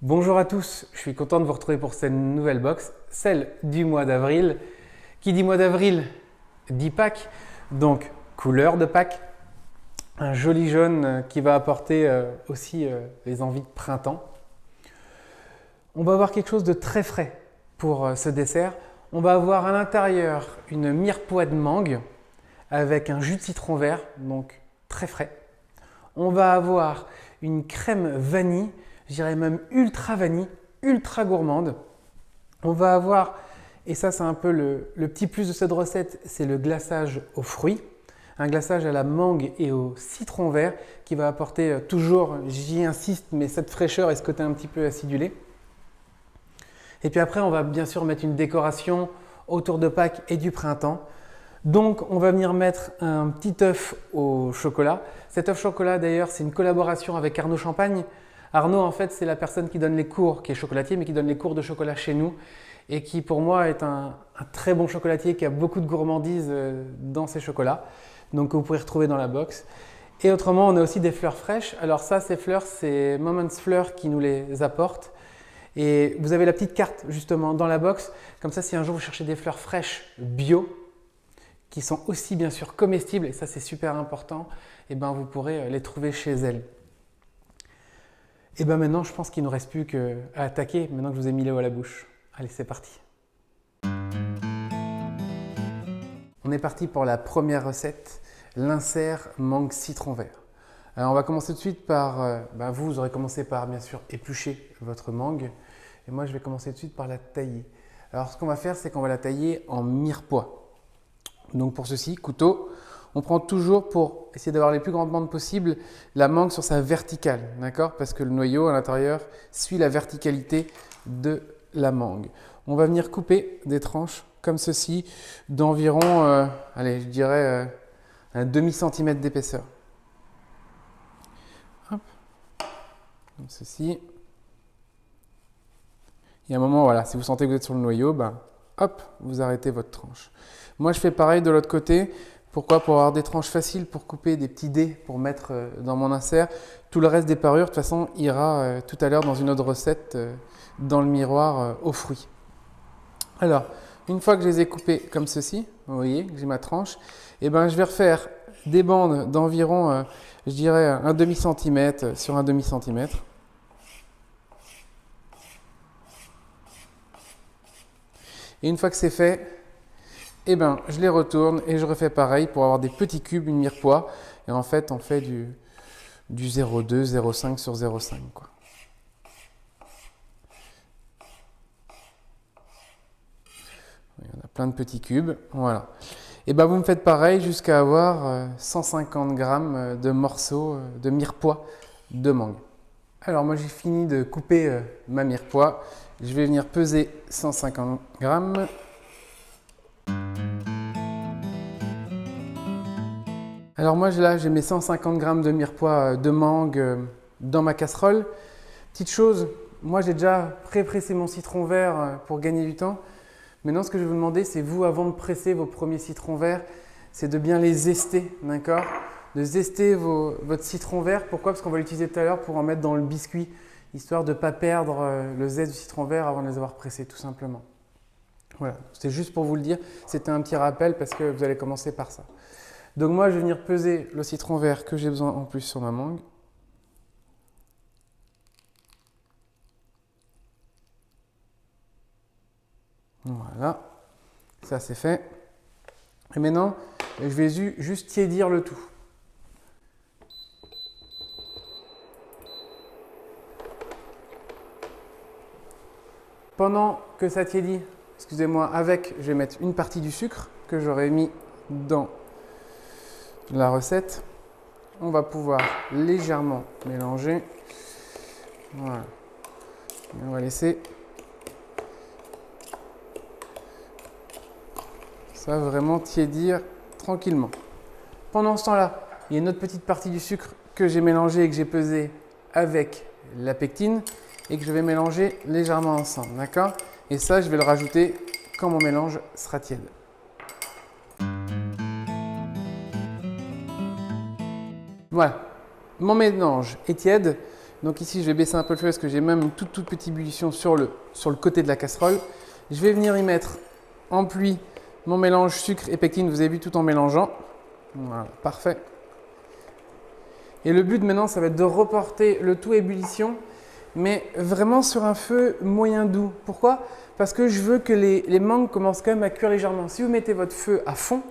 Bonjour à tous, je suis content de vous retrouver pour cette nouvelle box, celle du mois d'avril. Qui dit mois d'avril dit Pâques, donc couleur de Pâques, un joli jaune qui va apporter aussi les envies de printemps. On va avoir quelque chose de très frais pour ce dessert. On va avoir à l'intérieur une mirepoix de mangue avec un jus de citron vert, donc très frais. On va avoir une crème vanille, je dirais même ultra vanille, ultra gourmande. On va avoir, et ça c'est un peu le petit plus de cette recette, c'est le glaçage aux fruits. Un glaçage à la mangue et au citron vert qui va apporter toujours, j'y insiste, mais cette fraîcheur et ce côté un petit peu acidulé. Et puis après, on va bien sûr mettre une décoration autour de Pâques et du printemps. Donc, on va venir mettre un petit œuf au chocolat. Cet œuf chocolat, d'ailleurs, c'est une collaboration avec Arnaud Champagne. Arnaud, en fait, c'est la personne qui donne les cours, qui est chocolatier, mais qui donne les cours de chocolat chez nous et qui, pour moi, est un très bon chocolatier qui a beaucoup de gourmandise dans ses chocolats. Donc, vous pouvez retrouver dans la box. Et autrement, on a aussi des fleurs fraîches. Alors ça, ces fleurs, c'est Moments Fleurs qui nous les apporte. Et vous avez la petite carte, justement, dans la box. Comme ça, si un jour vous cherchez des fleurs fraîches bio, qui sont aussi bien sûr comestibles, et ça c'est super important, et ben vous pourrez les trouver chez elles. Et bien maintenant, je pense qu'il ne nous reste plus qu'à attaquer, maintenant que je vous ai mis l'eau à la bouche. Allez, c'est parti. On est parti pour la première recette, l'insert mangue citron vert. Alors on va commencer tout de suite par, vous aurez commencé par bien sûr éplucher votre mangue, et moi je vais commencer tout de suite par la tailler. Alors ce qu'on va faire, c'est qu'on va la tailler en mirepoix. Donc pour ceci, couteau, on prend toujours, pour essayer d'avoir les plus grandes bandes possibles, la mangue sur sa verticale, d'accord? Parce que le noyau à l'intérieur suit la verticalité de la mangue. On va venir couper des tranches comme ceci, d'environ, allez, je dirais un demi-centimètre d'épaisseur. Hop, comme ceci. Il y a un moment, voilà, si vous sentez que vous êtes sur le noyau, hop, vous arrêtez votre tranche. Moi, je fais pareil de l'autre côté. Pourquoi? Pour avoir des tranches faciles, pour couper des petits dés, pour mettre dans mon insert. Tout le reste des parures, de toute façon, ira tout à l'heure dans une autre recette, dans le miroir aux fruits. Alors, une fois que je les ai coupés comme ceci, vous voyez que j'ai ma tranche, et je vais refaire des bandes d'environ, je dirais, un demi-centimètre sur un demi-centimètre. Et une fois que c'est fait, je les retourne et je refais pareil pour avoir des petits cubes, une mirepoix. Et en fait, on fait du 0,2, 0,5 sur 0,5, quoi. Il y en a plein de petits cubes, voilà. Et vous me faites pareil jusqu'à avoir 150 grammes de morceaux de mirepoix de mangue. Alors moi j'ai fini de couper ma mirepoix. Je vais venir peser 150 grammes. Alors moi là j'ai mes 150 grammes de mirepoix de mangue dans ma casserole. Petite chose, moi j'ai déjà pré-pressé mon citron vert pour gagner du temps. Maintenant ce que je vais vous demander, c'est vous, avant de presser vos premiers citrons verts, c'est de bien les zester, d'accord? De zester votre citron vert. Pourquoi? Parce qu'on va l'utiliser tout à l'heure pour en mettre dans le biscuit, histoire de ne pas perdre le zeste du citron vert avant de les avoir pressés, tout simplement. Voilà, c'était juste pour vous le dire. C'était un petit rappel parce que vous allez commencer par ça. Donc moi, je vais venir peser le citron vert que j'ai besoin en plus sur ma mangue. Voilà, ça c'est fait. Et maintenant, je vais juste tiédir le tout. Pendant que ça tiédit, excusez-moi, je vais mettre une partie du sucre que j'aurais mis dans la recette. On va pouvoir légèrement mélanger. Voilà. Et on va laisser ça vraiment tiédir tranquillement. Pendant ce temps-là, il y a une autre petite partie du sucre que j'ai mélangé et que j'ai pesé avec la pectine et que je vais mélanger légèrement ensemble, d'accord? Et ça, je vais le rajouter quand mon mélange sera tiède. Voilà, mon mélange est tiède. Donc ici, je vais baisser un peu le feu parce que j'ai même une toute petite ébullition sur le côté de la casserole. Je vais venir y mettre en pluie mon mélange sucre et pectine, vous avez vu, tout en mélangeant. Voilà, parfait. Et le but maintenant, ça va être de reporter le tout à ébullition, mais vraiment sur un feu moyen doux. Pourquoi? Parce que je veux que les mangues commencent quand même à cuire légèrement. Si vous mettez votre feu à fond,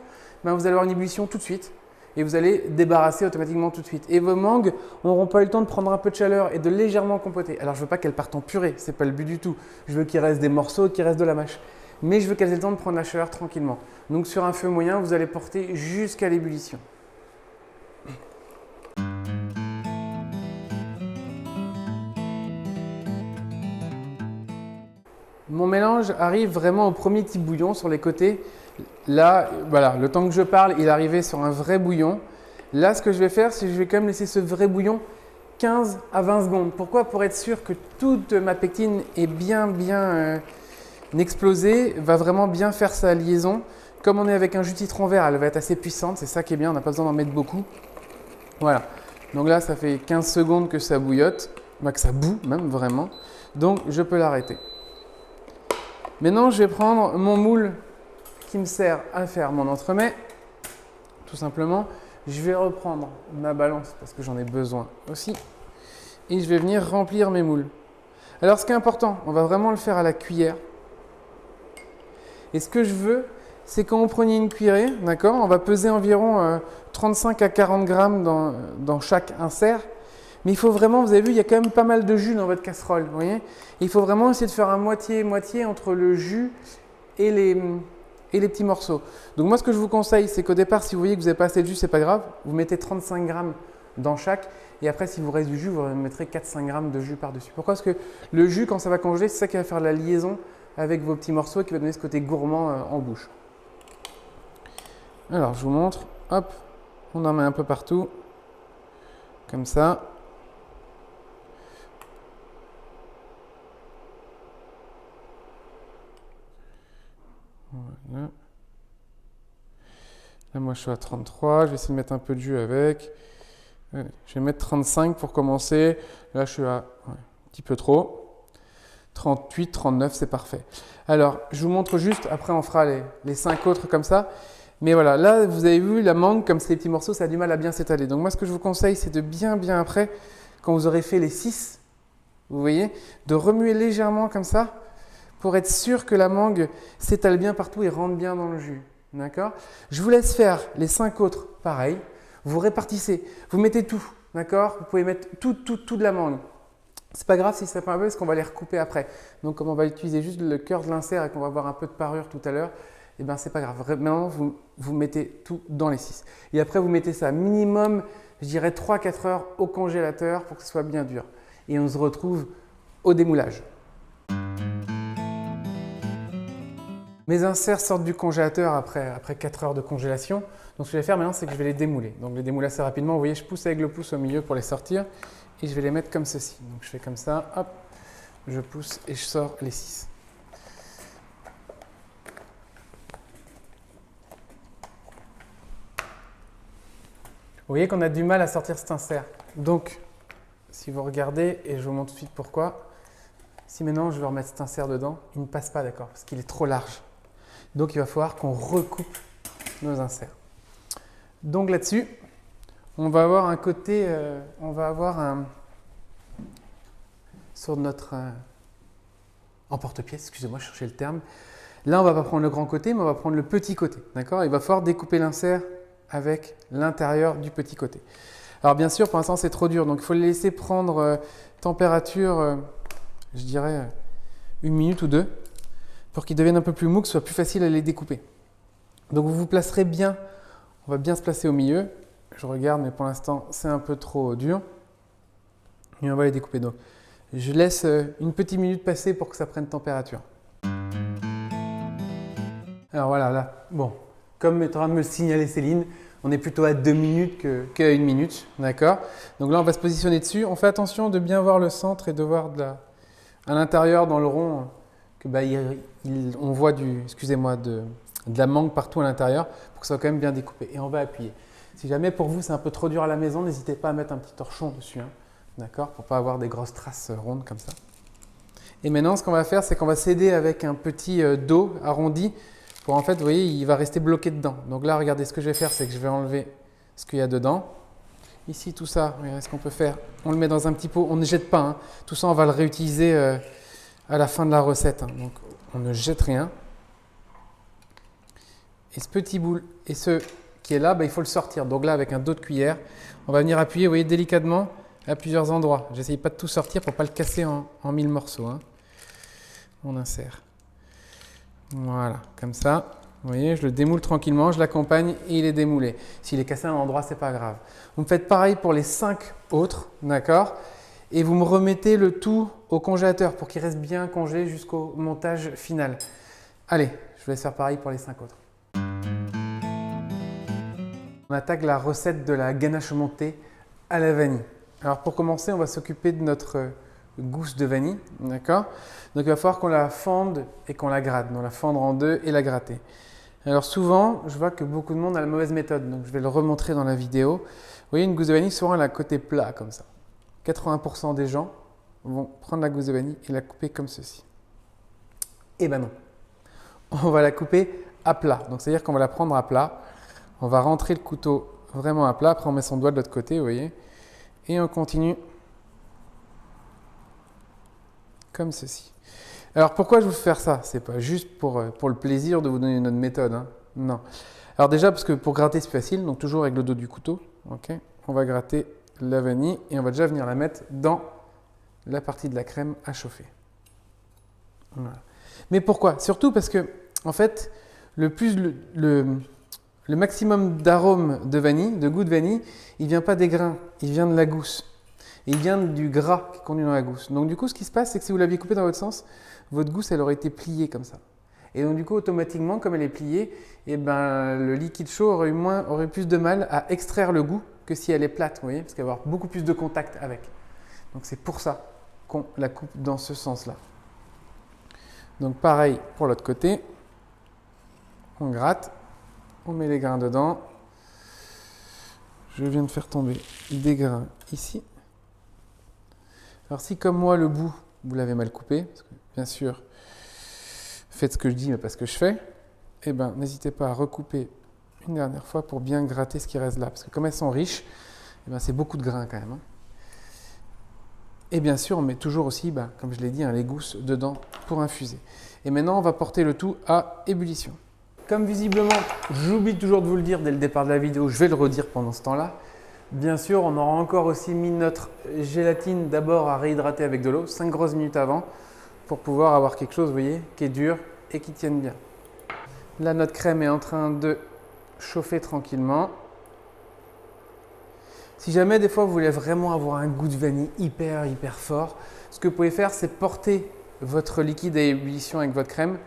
ben vous allez avoir une ébullition tout de suite et vous allez débarrasser automatiquement tout de suite. Et vos mangues n'auront pas eu le temps de prendre un peu de chaleur et de légèrement compoter. Alors je ne veux pas qu'elles partent en purée, ce n'est pas le but du tout. Je veux qu'il reste des morceaux, qu'il reste de la mâche. Mais je veux qu'elles aient le temps de prendre la chaleur tranquillement. Donc sur un feu moyen, vous allez porter jusqu'à l'ébullition. Mon mélange arrive vraiment au premier petit bouillon sur les côtés. Là, voilà, le temps que je parle, il est arrivé sur un vrai bouillon. Là, ce que je vais faire, c'est que je vais quand même laisser ce vrai bouillon 15 à 20 secondes. Pourquoi? Pour être sûr que toute ma pectine est bien explosée, va vraiment bien faire sa liaison. Comme on est avec un jus de citron vert, elle va être assez puissante. C'est ça qui est bien, on n'a pas besoin d'en mettre beaucoup. Voilà. Donc là, ça fait 15 secondes que ça bouillotte, que ça bout même vraiment. Donc, je peux l'arrêter. Maintenant, je vais prendre mon moule qui me sert à faire mon entremets. Tout simplement, je vais reprendre ma balance parce que j'en ai besoin aussi. Et je vais venir remplir mes moules. Alors, ce qui est important, on va vraiment le faire à la cuillère. Et ce que je veux, c'est quand vous prenez une cuillerée, d'accord, on va peser environ 35 à 40 grammes dans chaque insert. Mais il faut vraiment, vous avez vu, il y a quand même pas mal de jus dans votre casserole, vous voyez. Il faut vraiment essayer de faire un moitié-moitié entre le jus et les petits morceaux. Donc moi, ce que je vous conseille, c'est qu'au départ, si vous voyez que vous n'avez pas assez de jus, c'est pas grave. Vous mettez 35 grammes dans chaque. Et après, si vous reste du jus, vous mettrez 4-5 grammes de jus par-dessus. Pourquoi? Parce que le jus, quand ça va congeler, c'est ça qui va faire la liaison avec vos petits morceaux et qui va donner ce côté gourmand en bouche. Alors, je vous montre. Hop, on en met un peu partout. Comme ça. Voilà. Là, moi, je suis à 33. Je vais essayer de mettre un peu de jus avec. Allez, je vais mettre 35 pour commencer. Là, je suis à un petit peu trop. 38, 39, c'est parfait. Alors, je vous montre juste. Après, on fera les 5 autres comme ça. Mais voilà, là, vous avez vu, la mangue, comme c'est des petits morceaux, ça a du mal à bien s'étaler. Donc, moi, ce que je vous conseille, c'est de bien après, quand vous aurez fait les 6, vous voyez, de remuer légèrement comme ça, pour être sûr que la mangue s'étale bien partout et rentre bien dans le jus. D'accord? Je vous laisse faire les 5 autres pareil. Vous répartissez, vous mettez tout. D'accord? Vous pouvez mettre tout de la mangue. C'est pas grave si ça fait un peu parce qu'on va les recouper après. Donc, comme on va utiliser juste le cœur de l'insert et qu'on va avoir un peu de parure tout à l'heure, eh bien, c'est pas grave. Maintenant, vous mettez tout dans les 6. Et après, vous mettez ça minimum, je dirais 3-4 heures au congélateur pour que ce soit bien dur. Et on se retrouve au démoulage. Mes inserts sortent du congélateur après 4 heures de congélation. Donc, ce que je vais faire maintenant, c'est que je vais les démouler. Donc, je les démoule assez rapidement. Vous voyez, je pousse avec le pouce au milieu pour les sortir. Et je vais les mettre comme ceci. Donc, je fais comme ça. Hop, je pousse et je sors les 6. Vous voyez qu'on a du mal à sortir cet insert. Donc, si vous regardez, et je vous montre tout de suite pourquoi, si maintenant je veux remettre cet insert dedans, il ne passe pas, d'accord, parce qu'il est trop large. Donc, il va falloir qu'on recoupe nos inserts. Donc là-dessus, on va avoir un côté, sur notre emporte-pièce, excusez-moi, je cherchais le terme. Là, on ne va pas prendre le grand côté, mais on va prendre le petit côté, d'accord? Il va falloir découper l'insert avec l'intérieur du petit côté. Alors bien sûr, pour l'instant, c'est trop dur, donc il faut les laisser prendre température, je dirais, 1 minute ou 2, pour qu'ils deviennent un peu plus mous, que ce soit plus facile à les découper. Donc vous vous placerez bien, on va bien se placer au milieu. Je regarde, mais pour l'instant, c'est un peu trop dur. Et on va les découper. Donc, je laisse une petite minute passer pour que ça prenne température. Alors voilà, là, bon, comme est en train de me le signaler Céline, on est plutôt à 2 minutes qu'à 1 minute, d'accord? Donc là, on va se positionner dessus. On fait attention de bien voir le centre et de voir à l'intérieur, dans le rond, que on voit de la mangue partout à l'intérieur pour que ça soit quand même bien découpé. Et on va appuyer. Si jamais pour vous c'est un peu trop dur à la maison, n'hésitez pas à mettre un petit torchon dessus, hein, d'accord, pour ne pas avoir des grosses traces rondes comme ça. Et maintenant, ce qu'on va faire, c'est qu'on va s'aider avec un petit dos arrondi pour en fait, vous voyez, il va rester bloqué dedans. Donc là, regardez, ce que je vais faire, c'est que je vais enlever ce qu'il y a dedans. Ici, tout ça, regardez ce qu'on peut faire. On le met dans un petit pot, on ne jette pas. Hein. Tout ça, on va le réutiliser à la fin de la recette. Hein. Donc, on ne jette rien. Et ce petit boule, et ce qui est là, il faut le sortir. Donc là, avec un dos de cuillère, on va venir appuyer, vous voyez, délicatement à plusieurs endroits. J'essaye pas de tout sortir pour ne pas le casser en 1000 morceaux. Hein. On insère. Voilà, comme ça. Vous voyez, je le démoule tranquillement, je l'accompagne et il est démoulé. S'il est cassé à un endroit, c'est pas grave. Vous me faites pareil pour les 5 autres, d'accord? Et vous me remettez le tout au congélateur pour qu'il reste bien congelé jusqu'au montage final. Allez, je vais faire pareil pour les 5 autres. On attaque la recette de la ganache montée à la vanille. Alors pour commencer, on va s'occuper de notre gousse de vanille, d'accord? Donc il va falloir qu'on la fende et qu'on la gratte. Donc la fendre en deux et la gratter. Alors souvent, je vois que beaucoup de monde a la mauvaise méthode, donc je vais le remontrer dans la vidéo. Vous voyez, une gousse de vanille, souvent elle a un côté plat comme ça. 80% des gens vont prendre la gousse de vanille et la couper comme ceci. Eh ben non, on va la couper à plat. Donc c'est-à-dire qu'on va la prendre à plat, on va rentrer le couteau vraiment à plat, après on met son doigt de l'autre côté, vous voyez, et on continue comme ceci. Alors pourquoi je vous fais faire ça? C'est pas juste pour le plaisir de vous donner une autre méthode, hein. Non. Alors déjà parce que pour gratter c'est facile, donc toujours avec le dos du couteau, ok. On va gratter la vanille et on va déjà venir la mettre dans la partie de la crème à chauffer. Voilà. Mais pourquoi? Surtout parce que en fait, le maximum d'arôme de vanille, de goût de vanille, il vient pas des grains, il vient de la gousse. Et il vient du gras qui conduit dans la gousse. Donc du coup, ce qui se passe, c'est que si vous l'aviez coupé dans votre sens, votre gousse, elle aurait été pliée comme ça. Et donc du coup, automatiquement, comme elle est pliée, eh ben, le liquide chaud aurait plus de mal à extraire le goût que si elle est plate, vous voyez, parce qu'elle va avoir beaucoup plus de contact avec. Donc c'est pour ça qu'on la coupe dans ce sens-là. Donc pareil pour l'autre côté. On gratte, on met les grains dedans. Je viens de faire tomber des grains ici. Alors si comme moi le bout, vous l'avez mal coupé, parce que bien sûr, faites ce que je dis mais pas ce que je fais, eh ben, n'hésitez pas à recouper une dernière fois pour bien gratter ce qui reste là. Parce que comme elles sont riches, eh ben, c'est beaucoup de grains quand même. Hein. Et bien sûr, on met toujours aussi, comme je l'ai dit, les gousses dedans pour infuser. Et maintenant, on va porter le tout à ébullition. Comme visiblement, j'oublie toujours de vous le dire dès le départ de la vidéo, je vais le redire pendant ce temps-là. Bien sûr, on aura encore aussi mis notre gélatine d'abord à réhydrater avec de l'eau, 5 grosses minutes avant, pour pouvoir avoir quelque chose, vous voyez, qui est dur et qui tienne bien. Là, notre crème est en train de chauffer tranquillement. Si jamais des fois vous voulez vraiment avoir un goût de vanille hyper fort, ce que vous pouvez faire, c'est porter votre liquide à ébullition avec votre crème,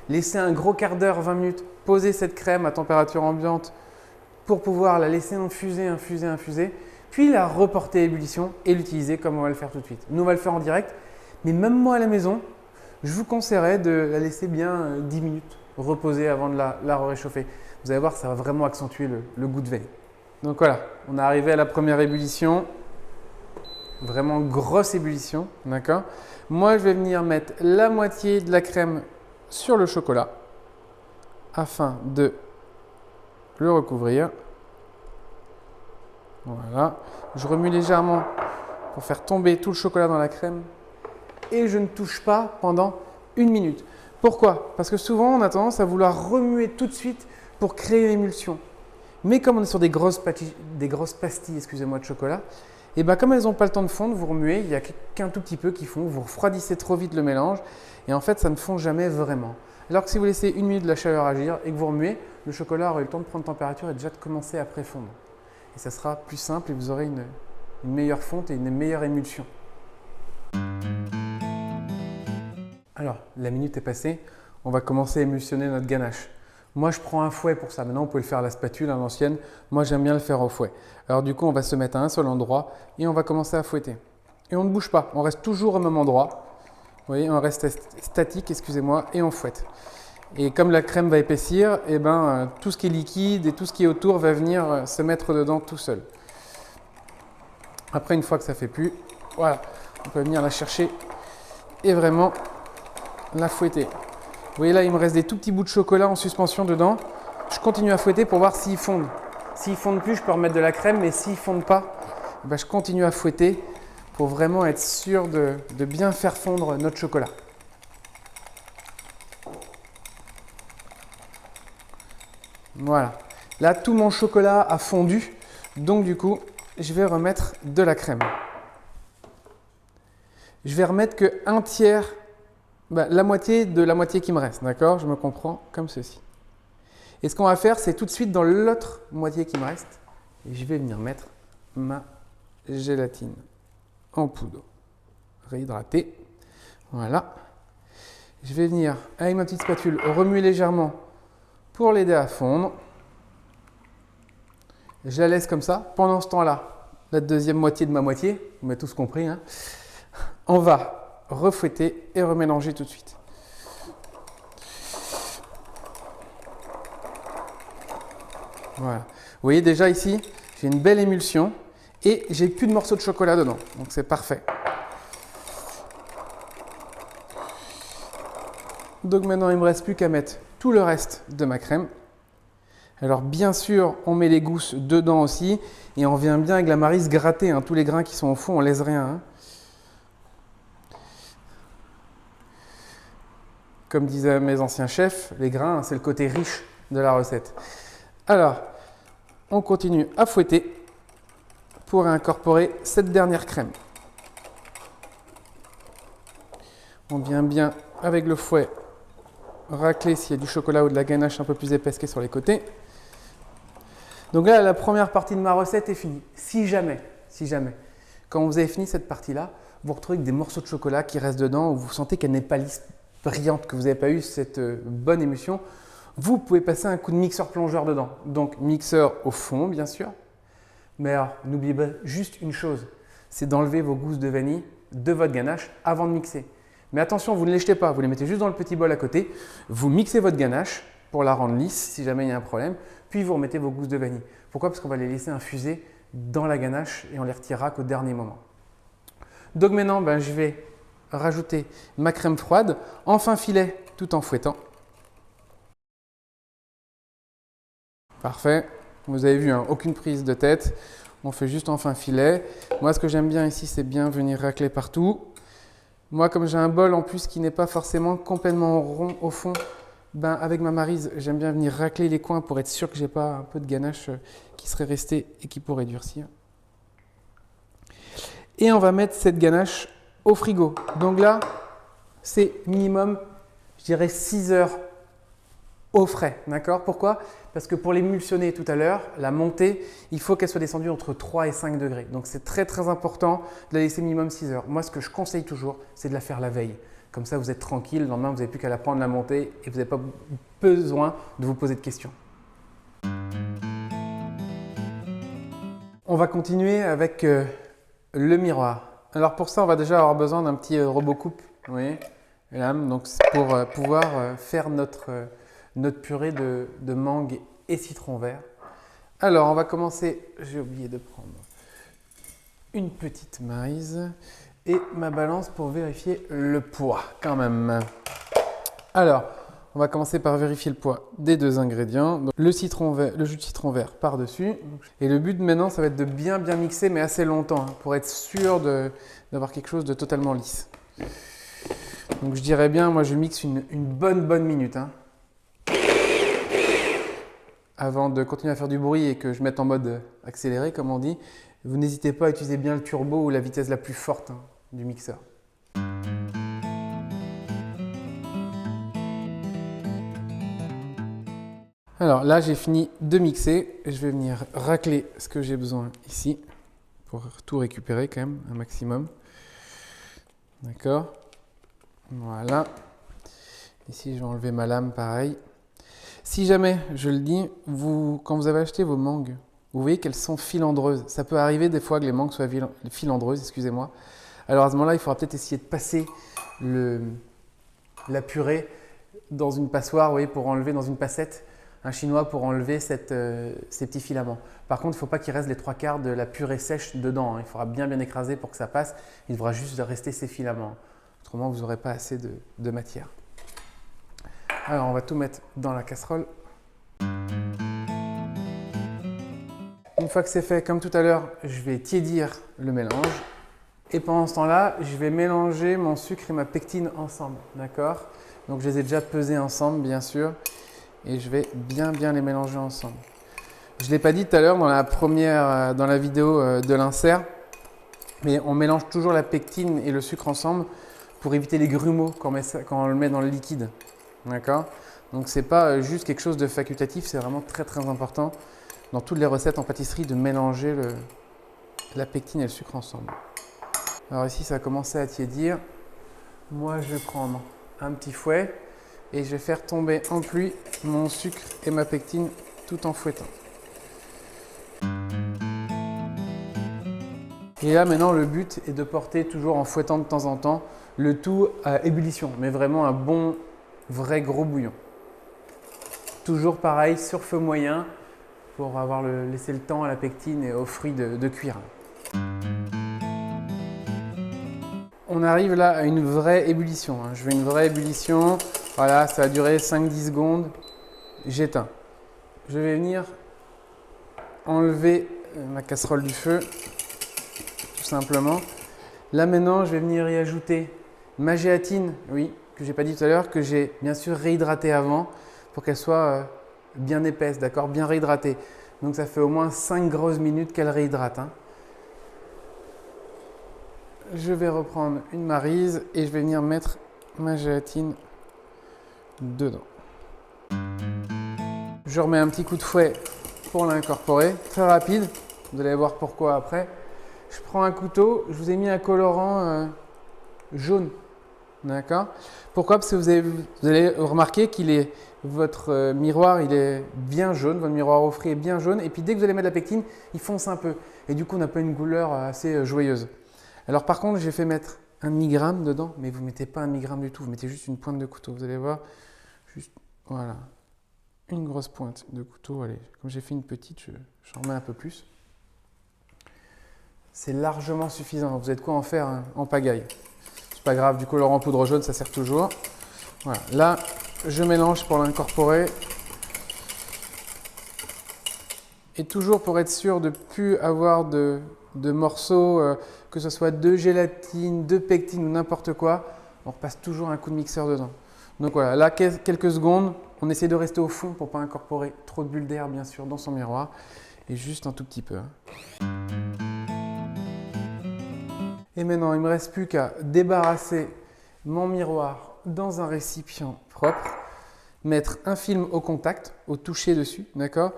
laisser un gros quart d'heure, 20 minutes, poser cette crème à température ambiante pour pouvoir la laisser infuser, puis la reporter à ébullition et l'utiliser comme on va le faire tout de suite. Nous, on va le faire en direct, mais même moi à la maison, je vous conseillerais de la laisser bien 10 minutes reposer avant de la réchauffer. Vous allez voir, ça va vraiment accentuer le goût de vanille. Donc voilà, on est arrivé à la première ébullition, vraiment grosse ébullition, d'accord? Moi, je vais venir mettre la moitié de la crème sur le chocolat afin de le recouvrir. Voilà, je remue légèrement pour faire tomber tout le chocolat dans la crème et je ne touche pas pendant 1 minute. Pourquoi? Parce que souvent, on a tendance à vouloir remuer tout de suite pour créer l'émulsion. Mais comme on est sur des grosses pastilles de chocolat, et comme elles n'ont pas le temps de fondre, vous remuez, il n'y a qu'un tout petit peu qui fond, vous refroidissez trop vite le mélange et en fait ça ne fond jamais vraiment. Alors que si vous laissez 1 minute de la chaleur agir et que vous remuez, le chocolat aura eu le temps de prendre température et déjà de commencer à préfondre. Et ça sera plus simple et vous aurez une meilleure fonte et une meilleure émulsion. Alors, la minute est passée, on va commencer à émulsionner notre ganache. Moi, je prends un fouet pour ça. Maintenant, on peut le faire à la spatule, à l'ancienne. Moi, j'aime bien le faire au fouet. Alors du coup, on va se mettre à un seul endroit et on va commencer à fouetter. Et on ne bouge pas, on reste toujours au même endroit. Vous voyez, on reste statique, excusez-moi, et on fouette. Et comme la crème va épaissir, tout ce qui est liquide et tout ce qui est autour va venir se mettre dedans tout seul. Après, une fois que ça fait plus, Voilà, on peut venir la chercher et vraiment la fouetter. Vous voyez là, il me reste des tout petits bouts de chocolat en suspension dedans. Je continue à fouetter pour voir s'ils fondent. S'ils fondent plus, je peux remettre de la crème, mais s'ils fondent pas, ben, je continue à fouetter pour vraiment être sûr de bien faire fondre notre chocolat. Voilà. Là, tout mon chocolat a fondu, donc du coup, je vais remettre de la crème. Je vais remettre que un tiers, la moitié de la moitié qui me reste, d'accord? Je me comprends comme ceci. Et ce qu'on va faire, c'est tout de suite dans l'autre moitié qui me reste, et je vais venir mettre ma gélatine en poudre réhydratée. Voilà. Je vais venir, avec ma petite spatule, remuer légèrement pour l'aider à fondre. Je la laisse comme ça. Pendant ce temps-là, la deuxième moitié de ma moitié, vous m'avez tous compris, hein, on va refouetter et remélanger tout de suite. Voilà. Vous voyez déjà ici, j'ai une belle émulsion et j'ai plus de morceaux de chocolat dedans. Donc c'est parfait. Donc maintenant, il ne me reste plus qu'à mettre tout le reste de ma crème. Alors bien sûr, on met les gousses dedans aussi et on vient bien avec la maryse gratter, hein, tous les grains qui sont au fond, on ne laisse rien. Hein. Comme disaient mes anciens chefs, les grains, hein, c'est le côté riche de la recette. Alors, on continue à fouetter pour incorporer cette dernière crème. On vient bien avec le fouet racler s'il y a du chocolat ou de la ganache un peu plus épaisse qui est sur les côtés. Donc là, la première partie de ma recette est finie. Si jamais, quand vous avez fini cette partie-là, vous retrouvez des morceaux de chocolat qui restent dedans, ou vous sentez qu'elle n'est pas lisse, brillante, que vous n'avez pas eu cette bonne émulsion, vous pouvez passer un coup de mixeur plongeur dedans. Donc mixeur au fond, bien sûr. Mais alors, n'oubliez pas juste une chose, c'est d'enlever vos gousses de vanille de votre ganache avant de mixer. Mais attention, vous ne les jetez pas, vous les mettez juste dans le petit bol à côté, vous mixez votre ganache pour la rendre lisse si jamais il y a un problème, puis vous remettez vos gousses de vanille. Pourquoi? Parce qu'on va les laisser infuser dans la ganache et on les retirera qu'au dernier moment. Donc maintenant, je vais rajouter ma crème froide en fin filet tout en fouettant. Parfait, vous avez vu, hein, aucune prise de tête, on fait juste en fin filet. Moi, ce que j'aime bien ici, c'est bien venir racler partout. Moi, comme j'ai un bol en plus qui n'est pas forcément complètement rond au fond, avec ma maryse, j'aime bien venir racler les coins pour être sûr que je n'ai pas un peu de ganache qui serait resté et qui pourrait durcir. Et on va mettre cette ganache au frigo. Donc là, c'est minimum, je dirais 6 heures au frais. D'accord? Pourquoi? Parce que pour l'émulsionner tout à l'heure, la montée, il faut qu'elle soit descendue entre 3 et 5 degrés. Donc c'est très très important de la laisser minimum 6 heures. Moi, ce que je conseille toujours, c'est de la faire la veille. Comme ça, vous êtes tranquille. Le lendemain, vous n'avez plus qu'à la prendre, la monter et vous n'avez pas besoin de vous poser de questions. On va continuer avec le miroir. Alors pour ça, on va déjà avoir besoin d'un petit robot coupe. Vous voyez, lame. Donc c'est pour pouvoir faire notre purée de mangue et citron vert. Alors, on va commencer. J'ai oublié de prendre une petite maryse et ma balance pour vérifier le poids quand même. Alors, on va commencer par vérifier le poids des deux ingrédients. Donc, le citron vert, le jus de citron vert par-dessus. Et le but maintenant, ça va être de bien mixer, mais assez longtemps, hein, pour être sûr d'avoir quelque chose de totalement lisse. Donc, je dirais bien, moi, je mixe une bonne minute. Hein. Avant de continuer à faire du bruit et que je mette en mode accéléré, comme on dit, vous n'hésitez pas à utiliser bien le turbo ou la vitesse la plus forte du mixeur. Alors là, j'ai fini de mixer. Je vais venir racler ce que j'ai besoin ici pour tout récupérer quand même un maximum. D'accord? Voilà. Ici, je vais enlever ma lame pareil. Si jamais, je le dis, quand vous avez acheté vos mangues, vous voyez qu'elles sont filandreuses. Ça peut arriver des fois que les mangues soient filandreuses, excusez-moi. Alors à ce moment-là, il faudra peut-être essayer de passer la purée dans une passoire, vous voyez, pour enlever dans une passette, un chinois pour enlever ces petits filaments. Par contre, il ne faut pas qu'il reste les 3/4 de la purée sèche dedans, hein. Il faudra bien écraser pour que ça passe. Il devra juste rester ces filaments. Autrement, vous n'aurez pas assez de matière. Alors, on va tout mettre dans la casserole. Une fois que c'est fait, comme tout à l'heure, je vais tiédir le mélange. Et pendant ce temps-là, je vais mélanger mon sucre et ma pectine ensemble. D'accord? Donc, je les ai déjà pesés ensemble, bien sûr. Et je vais bien les mélanger ensemble. Je ne l'ai pas dit tout à l'heure dans la vidéo de l'insert, mais on mélange toujours la pectine et le sucre ensemble pour éviter les grumeaux quand on le met dans le liquide. D'accord? Donc, ce n'est pas juste quelque chose de facultatif, c'est vraiment très important dans toutes les recettes en pâtisserie de mélanger la pectine et le sucre ensemble. Alors ici, ça a commencé à tiédir. Moi, je vais prendre un petit fouet et je vais faire tomber en pluie mon sucre et ma pectine tout en fouettant. Et là, maintenant, le but est de porter toujours en fouettant de temps en temps le tout à ébullition, mais vraiment un bon, vrai gros bouillon. Toujours pareil, sur feu moyen, pour avoir laissé le temps à la pectine et aux fruits de cuire. On arrive là à une vraie ébullition. Je veux une vraie ébullition. Voilà, ça a duré 5-10 secondes. J'éteins. Je vais venir enlever ma casserole du feu, tout simplement. Là maintenant, je vais venir y ajouter ma gélatine, oui, que j'ai pas dit tout à l'heure, que j'ai bien sûr réhydratée avant pour qu'elle soit bien épaisse, d'accord, bien réhydratée. Donc ça fait au moins 5 grosses minutes qu'elle réhydrate. Je vais reprendre une maryse et je vais venir mettre ma gélatine dedans. Je remets un petit coup de fouet pour l'incorporer, très rapide, vous allez voir pourquoi après. Je prends un couteau, je vous ai mis un colorant jaune, d'accord? Pourquoi? Parce que vous allez remarquer votre miroir il est bien jaune, votre miroir au fruits est bien jaune, et puis dès que vous allez mettre la pectine, il fonce un peu, et du coup on n'a pas une couleur assez joyeuse. Alors par contre, j'ai fait mettre un demi-gramme dedans, mais vous ne mettez pas un demi-gramme du tout, vous mettez juste une pointe de couteau, vous allez voir, juste, voilà, une grosse pointe de couteau, allez, comme j'ai fait une petite, j'en remets un peu plus. C'est largement suffisant, vous êtes quoi en faire en pagaille. C'est pas grave, du colorant poudre jaune, ça sert toujours. Voilà, là, je mélange pour l'incorporer. Et toujours pour être sûr de ne plus avoir de morceaux, que ce soit de gélatine, de pectine ou n'importe quoi, on repasse toujours un coup de mixeur dedans. Donc voilà, là quelques secondes, on essaie de rester au fond pour ne pas incorporer trop de bulles d'air bien sûr dans son miroir, et juste un tout petit peu. Et maintenant, il ne me reste plus qu'à débarrasser mon miroir dans un récipient propre, mettre un film au contact, au toucher dessus, d'accord,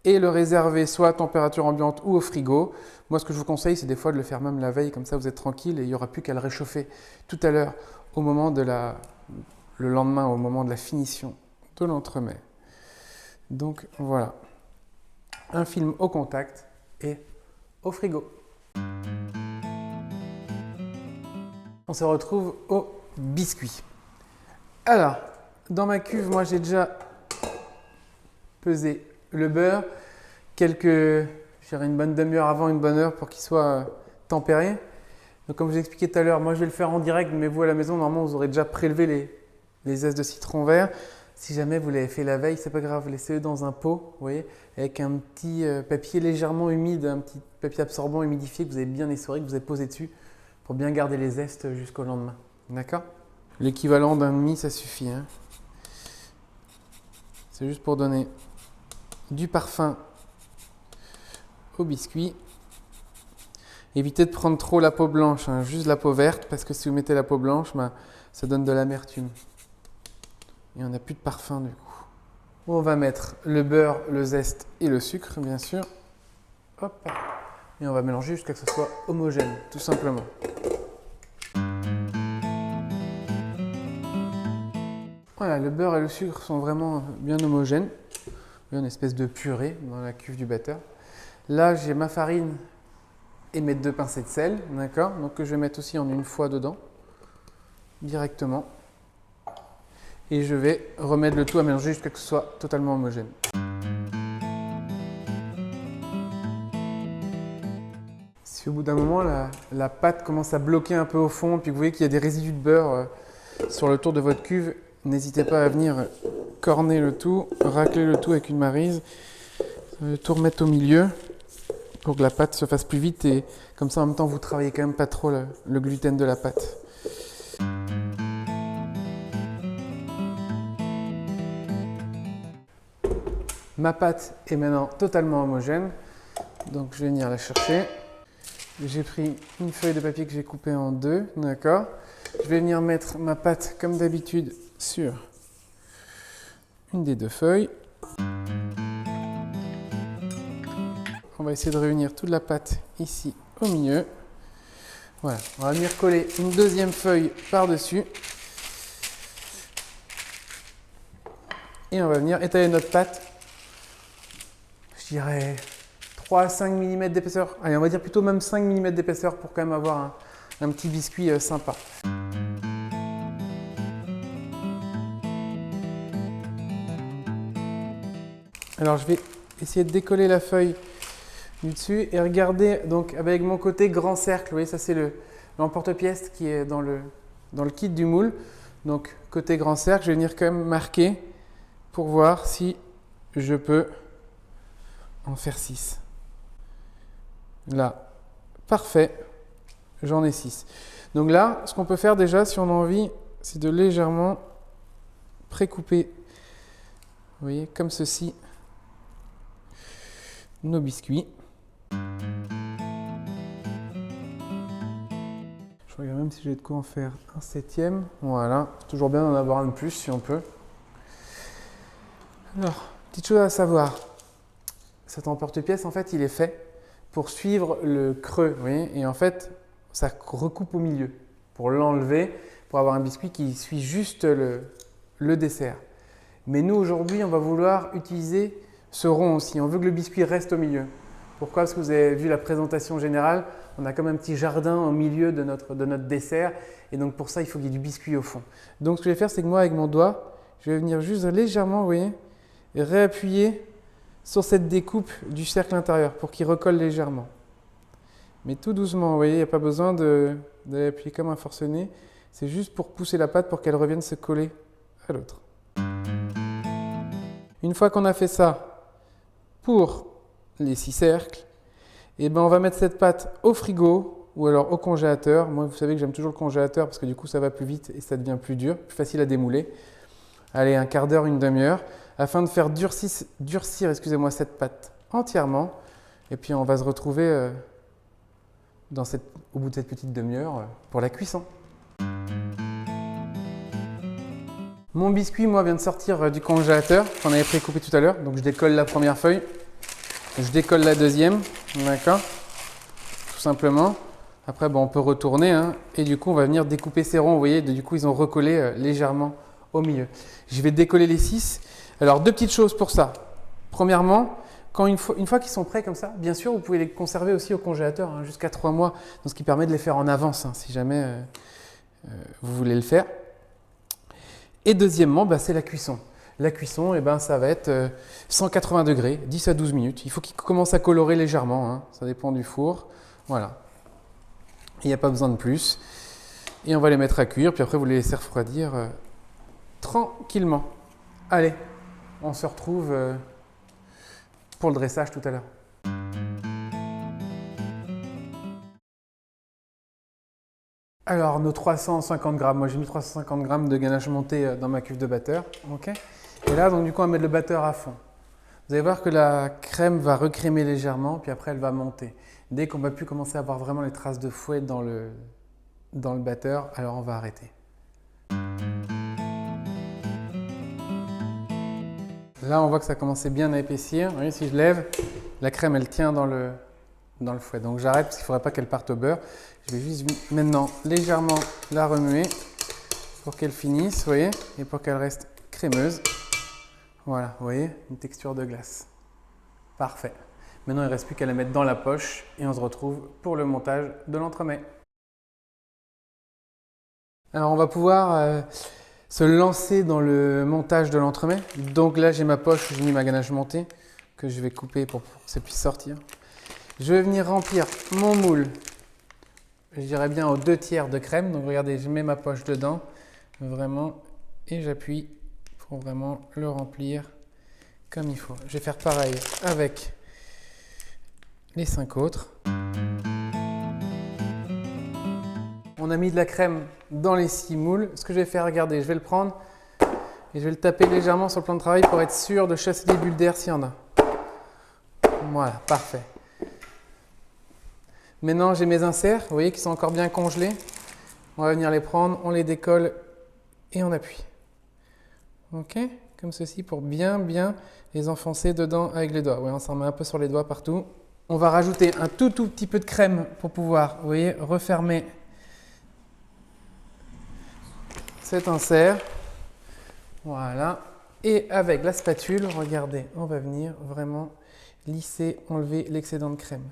et le réserver soit à température ambiante ou au frigo. Moi, ce que je vous conseille, c'est des fois de le faire même la veille, comme ça vous êtes tranquille et il n'y aura plus qu'à le réchauffer tout à l'heure au moment le lendemain, au moment de la finition de l'entremets. Donc voilà, un film au contact et au frigo. On se retrouve au biscuit. Alors, dans ma cuve, moi j'ai déjà pesé le beurre, une bonne demi-heure avant, une bonne heure pour qu'il soit tempéré. Donc comme je vous expliquais tout à l'heure, moi je vais le faire en direct, mais vous à la maison, normalement vous aurez déjà prélevé les zestes de citron vert. Si jamais vous l'avez fait la veille, c'est pas grave, laissez-le dans un pot, vous voyez, avec un petit papier légèrement humide, un petit papier absorbant humidifié que vous avez bien essoré, que vous avez posé dessus pour bien garder les zestes jusqu'au lendemain. D'accord? L'équivalent d'un demi, ça suffit. C'est juste pour donner du parfum au biscuit. Évitez de prendre trop la peau blanche, juste la peau verte, parce que si vous mettez la peau blanche, ça donne de l'amertume. Et on n'a plus de parfum du coup. On va mettre le beurre, le zeste et le sucre, bien sûr. Hop. Et on va mélanger jusqu'à ce que ce soit homogène, tout simplement. Voilà, le beurre et le sucre sont vraiment bien homogènes. Il y a une espèce de purée dans la cuve du batteur. Là, j'ai ma farine et mes 2 pincées de sel, d'accord? Donc que je vais mettre aussi en une fois dedans, directement. Et je vais remettre le tout à mélanger jusqu'à ce que ce soit totalement homogène. Si au bout d'un moment, la pâte commence à bloquer un peu au fond, puis que vous voyez qu'il y a des résidus de beurre sur le tour de votre cuve, n'hésitez pas à venir corner le tout, racler le tout avec une maryse, tout remettre au milieu pour que la pâte se fasse plus vite et comme ça en même temps vous travaillez quand même pas trop le gluten de la pâte. Ma pâte est maintenant totalement homogène, donc je vais venir la chercher. J'ai pris une feuille de papier que j'ai coupée en deux, d'accord. Je vais venir mettre ma pâte comme d'habitude sur une des deux feuilles. On va essayer de réunir toute la pâte ici au milieu. Voilà, on va venir coller une deuxième feuille par-dessus. Et on va venir étaler notre pâte, je dirais 3 à 5 mm d'épaisseur. Allez, on va dire plutôt même 5 mm d'épaisseur pour quand même avoir un petit biscuit sympa. Alors je vais essayer de décoller la feuille du dessus et regarder donc avec mon côté grand cercle. Vous voyez, ça c'est l'emporte-pièce qui est dans le kit du moule. Donc côté grand cercle, je vais venir quand même marquer pour voir si je peux en faire 6. Là, parfait, j'en ai 6. Donc là, ce qu'on peut faire déjà, si on a envie, c'est de légèrement précouper, vous voyez, comme ceci, nos biscuits. Je regarde même si j'ai de quoi en faire un 7e. Voilà, c'est toujours bien d'en avoir un de plus si on peut. Alors, petite chose à savoir, cet emporte-pièce, en fait, il est fait pour suivre le creux, vous voyez, et en fait, ça recoupe au milieu pour l'enlever, pour avoir un biscuit qui suit juste le dessert. Mais nous, aujourd'hui, on va vouloir utiliser ce rond aussi. On veut que le biscuit reste au milieu. Pourquoi? Parce que vous avez vu la présentation générale, on a comme un petit jardin au milieu de notre dessert, et donc pour ça, il faut qu'il y ait du biscuit au fond. Donc, ce que je vais faire, c'est que moi, avec mon doigt, je vais venir juste légèrement, vous voyez, et réappuyer sur cette découpe du cercle intérieur pour qu'il recolle légèrement. Mais tout doucement, vous voyez, il n'y a pas besoin d'aller appuyer comme un forcené. C'est juste pour pousser la pâte pour qu'elle revienne se coller à l'autre. Une fois qu'on a fait ça pour les 6 cercles, et ben on va mettre cette pâte au frigo ou alors au congélateur. Moi, vous savez que j'aime toujours le congélateur parce que du coup, ça va plus vite et ça devient plus dur, plus facile à démouler. Allez, un quart d'heure, une demi-heure, afin de faire durcir excusez-moi, cette pâte entièrement. Et puis, on va se retrouver au bout de cette petite demi-heure pour la cuisson. Mon biscuit, moi, vient de sortir du congélateur qu'on avait précoupé tout à l'heure. Donc, je décolle la première feuille. Je décolle la deuxième. D'accord? Tout simplement. Après, bon, on peut retourner. Hein, et du coup, on va venir découper ces ronds. Vous voyez, du coup, ils ont recollé légèrement au milieu. Je vais décoller les 6. Alors, deux petites choses pour ça. Premièrement, une fois qu'ils sont prêts comme ça, bien sûr, vous pouvez les conserver aussi au congélateur hein, jusqu'à 3 mois. Donc, ce qui permet de les faire en avance hein, si jamais vous voulez le faire. Et deuxièmement, bah, c'est la cuisson. La cuisson, eh ben, ça va être 180 degrés, 10 à 12 minutes. Il faut qu'il commence à colorer légèrement. Hein. Ça dépend du four. Voilà. Il n'y a pas besoin de plus. Et on va les mettre à cuire. Puis après, vous les laissez refroidir tranquillement. Allez, on se retrouve pour le dressage tout à l'heure. Alors, nos 350 grammes, moi j'ai mis 350 grammes de ganache montée dans ma cuve de batteur. Okay. Et là, donc du coup, on va mettre le batteur à fond. Vous allez voir que la crème va recrémer légèrement, puis après elle va monter. Dès qu'on va plus commencer à avoir vraiment les traces de fouet dans le batteur, alors on va arrêter. Là, on voit que ça commençait bien à épaissir. Vous voyez, si je lève, la crème, elle tient dans le fouet. Donc j'arrête parce qu'il ne faudrait pas qu'elle parte au beurre. Je vais juste maintenant légèrement la remuer pour qu'elle finisse, vous voyez, et pour qu'elle reste crémeuse. Voilà, vous voyez, une texture de glace. Parfait. Maintenant, il ne reste plus qu'à la mettre dans la poche et on se retrouve pour le montage de l'entremets. Alors, on va pouvoir se lancer dans le montage de l'entremets. Donc là, j'ai ma poche, j'ai mis ma ganache montée que je vais couper pour que ça puisse sortir. Je vais venir remplir mon moule, je dirais bien aux 2/3 de crème. Donc regardez, je mets ma poche dedans, vraiment, et j'appuie pour vraiment le remplir comme il faut. Je vais faire pareil avec les 5 autres. On a mis de la crème dans les 6 moules. Ce que je vais faire, regardez, je vais le prendre et je vais le taper légèrement sur le plan de travail pour être sûr de chasser des bulles d'air s'il y en a. Voilà, parfait. Maintenant, j'ai mes inserts, vous voyez, qui sont encore bien congelés. On va venir les prendre, on les décolle et on appuie. Ok, comme ceci pour bien les enfoncer dedans avec les doigts. Oui, on s'en met un peu sur les doigts partout. On va rajouter un tout petit peu de crème pour pouvoir, vous voyez, refermer cet insert. Voilà. Et avec la spatule, regardez, on va venir vraiment lisser, enlever l'excédent de crème.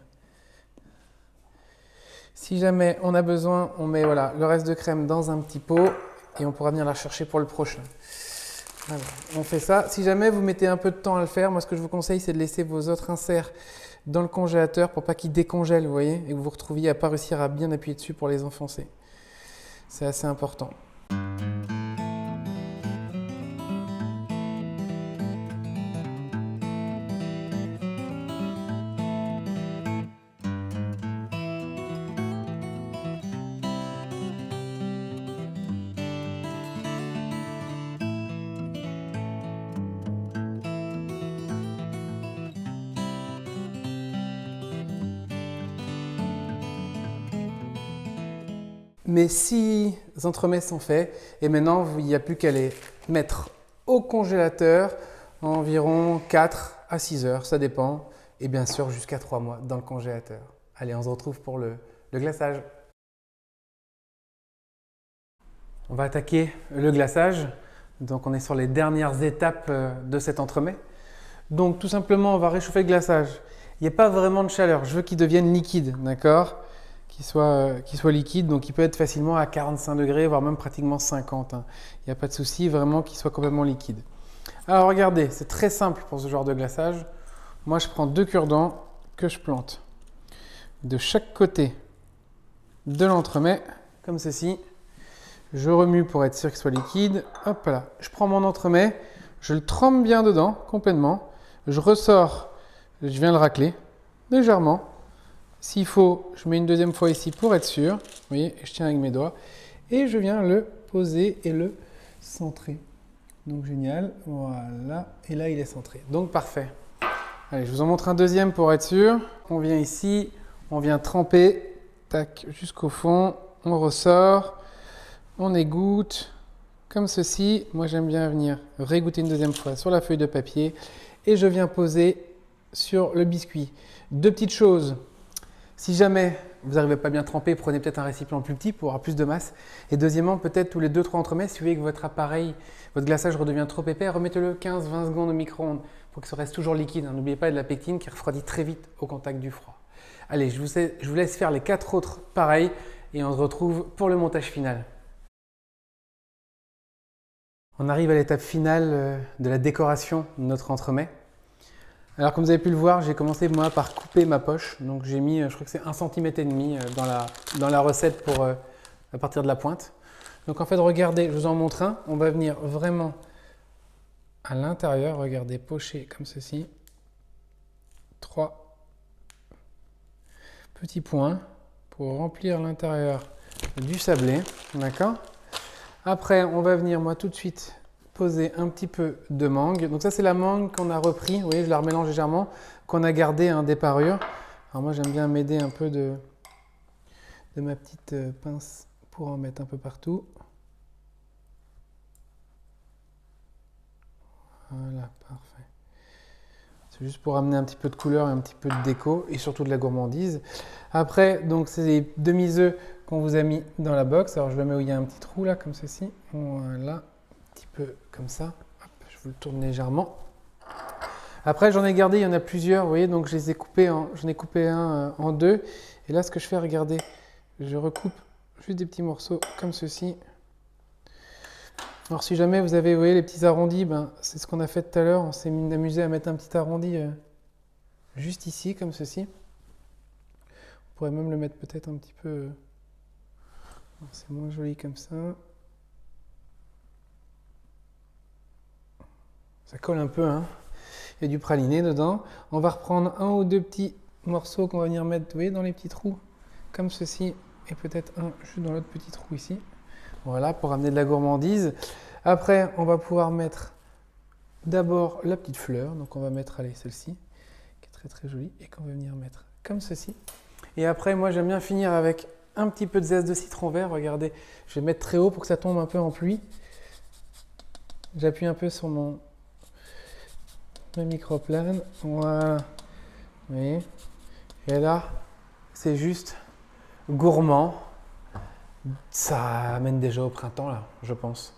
Si jamais on a besoin, on met voilà, le reste de crème dans un petit pot et on pourra venir la chercher pour le prochain. Voilà, on fait ça. Si jamais vous mettez un peu de temps à le faire, moi ce que je vous conseille, c'est de laisser vos autres inserts dans le congélateur pour pas qu'ils décongèlent, vous voyez, et que vous vous retrouviez à pas réussir à bien appuyer dessus pour les enfoncer. C'est assez important. Mes 6 entremets sont faits et maintenant il n'y a plus qu'à les mettre au congélateur environ 4 à 6 heures, ça dépend, et bien sûr jusqu'à 3 mois dans le congélateur. Allez, on se retrouve pour le glaçage. On va attaquer le glaçage, donc on est sur les dernières étapes de cet entremets. Donc tout simplement on va réchauffer le glaçage. Il n'y a pas vraiment de chaleur, je veux qu'il devienne liquide, d'accord ? Qu'il soit liquide, donc il peut être facilement à 45 degrés, voire même pratiquement 50. Il n'y a pas de souci, vraiment qu'il soit complètement liquide. Alors regardez, c'est très simple pour ce genre de glaçage. Moi je prends 2 cure-dents que je plante de chaque côté de l'entremet, comme ceci. Je remue pour être sûr qu'il soit liquide. Hop là, je prends mon entremet, je le trempe bien dedans, complètement. Je ressors, je viens le racler légèrement. S'il faut, je mets une deuxième fois ici pour être sûr. Vous voyez, je tiens avec mes doigts. Et je viens le poser et le centrer. Donc génial, voilà. Et là, il est centré. Donc parfait. Allez, je vous en montre un deuxième pour être sûr. On vient ici, on vient tremper. Tac, jusqu'au fond. On ressort. On égoutte. Comme ceci. Moi, j'aime bien venir régoûter une deuxième fois sur la feuille de papier. Et je viens poser sur le biscuit. 2 petites choses. Si jamais vous n'arrivez pas bien tremper, prenez peut-être un récipient plus petit pour avoir plus de masse. Et deuxièmement, peut-être tous les 2-3 entremets, si vous voyez que votre appareil, votre glaçage redevient trop épais, remettez-le 15-20 secondes au micro-ondes pour que ça reste toujours liquide. N'oubliez pas de la pectine qui refroidit très vite au contact du froid. Allez, je vous laisse faire les 4 autres pareils et on se retrouve pour le montage final. On arrive à l'étape finale de la décoration de notre entremet. Alors comme vous avez pu le voir, j'ai commencé moi par couper ma poche. Donc j'ai mis, je crois que c'est 1,5 cm dans la recette pour à partir de la pointe. Donc en fait, regardez, je vous en montre un. On va venir vraiment à l'intérieur, regardez, pocher comme ceci. 3 petits points pour remplir l'intérieur du sablé. D'accord ? Après, on va venir, moi tout de suite, poser un petit peu de mangue. Donc ça, c'est la mangue qu'on a repris. Vous voyez, je la remélange légèrement, qu'on a gardé des parures. Alors moi, j'aime bien m'aider un peu de ma petite pince pour en mettre un peu partout. Voilà, parfait. C'est juste pour amener un petit peu de couleur et un petit peu de déco et surtout de la gourmandise. Après, donc c'est les demi-œufs qu'on vous a mis dans la box. Alors je le mets où il y a un petit trou là, comme ceci. Voilà. Petit peu comme ça, hop, je vous le tourne légèrement. Après j'en ai gardé, il y en a plusieurs, vous voyez, donc je les ai coupés, j'en ai coupé un en 2. Et là ce que je fais, regardez, je recoupe juste des petits morceaux comme ceci. Alors si jamais vous avez, vous voyez, les petits arrondis, c'est ce qu'on a fait tout à l'heure, on s'est amusé à mettre un petit arrondi juste ici, comme ceci. On pourrait même le mettre peut-être un petit peu... C'est moins joli comme ça. Ça colle un peu, hein. Il y a du praliné dedans. On va reprendre un ou deux petits morceaux qu'on va venir mettre, vous voyez, dans les petits trous, comme ceci, et peut-être un juste dans l'autre petit trou ici. Voilà, pour amener de la gourmandise. Après, on va pouvoir mettre d'abord la petite fleur. Donc on va mettre, allez, celle-ci, qui est très très jolie, et qu'on va venir mettre comme ceci. Et après, moi j'aime bien finir avec un petit peu de zeste de citron vert. Regardez, je vais mettre très haut pour que ça tombe un peu en pluie. J'appuie un peu sur mon microplane. Voilà. Vous voyez? Et là, c'est juste gourmand. Ça amène déjà au printemps, là, je pense.